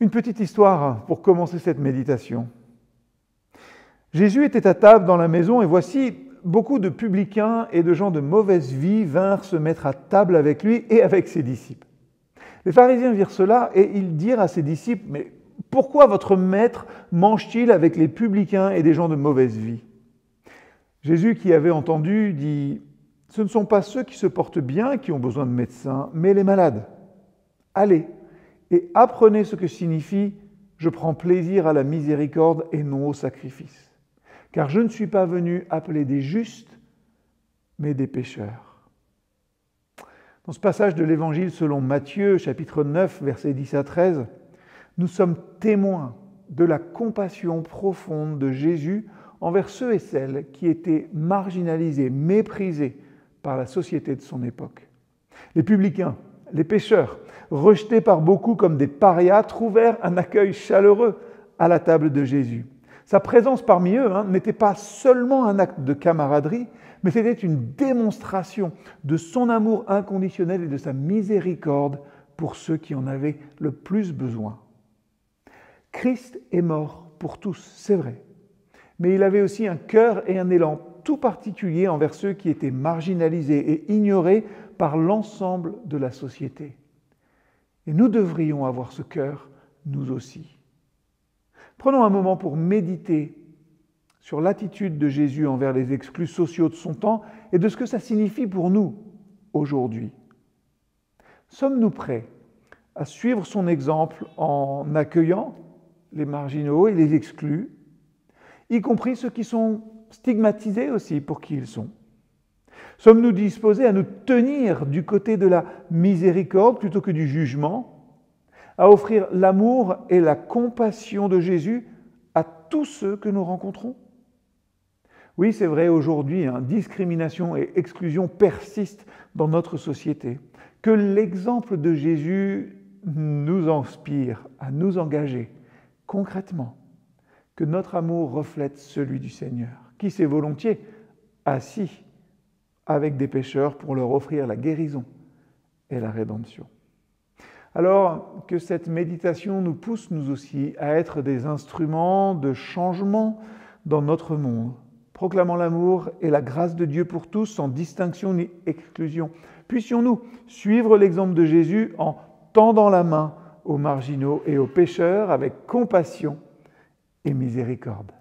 Une petite histoire pour commencer cette méditation. Jésus était à table dans la maison et voici, beaucoup de publicains et de gens de mauvaise vie vinrent se mettre à table avec lui et avec ses disciples. Les pharisiens virent cela et ils dirent à ses disciples « Mais pourquoi votre maître mange-t-il avec les publicains et des gens de mauvaise vie ?» Jésus, qui avait entendu, dit « Ce ne sont pas ceux qui se portent bien qui ont besoin de médecins, mais les malades. Allez et apprenez ce que signifie « Je prends plaisir à la miséricorde et non au sacrifice. » Car je ne suis pas venu appeler des justes, mais des pécheurs. Dans ce passage de l'Évangile selon Matthieu, chapitre 9, versets 10 à 13, nous sommes témoins de la compassion profonde de Jésus envers ceux et celles qui étaient marginalisés, méprisés par la société de son époque. Les publicains, les pécheurs, rejetés par beaucoup comme des parias, trouvèrent un accueil chaleureux à la table de Jésus. Sa présence parmi eux n'était pas seulement un acte de camaraderie, mais c'était une démonstration de son amour inconditionnel et de sa miséricorde pour ceux qui en avaient le plus besoin. Christ est mort pour tous, c'est vrai, mais il avait aussi un cœur et un élan tout particulier envers ceux qui étaient marginalisés et ignorés par l'ensemble de la société. Et nous devrions avoir ce cœur, nous aussi. Prenons un moment pour méditer sur l'attitude de Jésus envers les exclus sociaux de son temps et de ce que ça signifie pour nous aujourd'hui. Sommes-nous prêts à suivre son exemple en accueillant les marginaux et les exclus, y compris ceux qui sont stigmatisés aussi pour qui ils sont? Sommes-nous disposés à nous tenir du côté de la miséricorde plutôt que du jugement, à offrir l'amour et la compassion de Jésus à tous ceux que nous rencontrons? Oui, c'est vrai, aujourd'hui, discrimination et exclusion persistent dans notre société. Que l'exemple de Jésus nous inspire à nous engager concrètement, que notre amour reflète celui du Seigneur, qui s'est volontiers assis avec des pécheurs pour leur offrir la guérison et la rédemption. Alors, que cette méditation nous pousse, nous aussi, à être des instruments de changement dans notre monde, proclamant l'amour et la grâce de Dieu pour tous, sans distinction ni exclusion. Puissions-nous suivre l'exemple de Jésus en tendant la main aux marginaux et aux pécheurs avec compassion et miséricorde.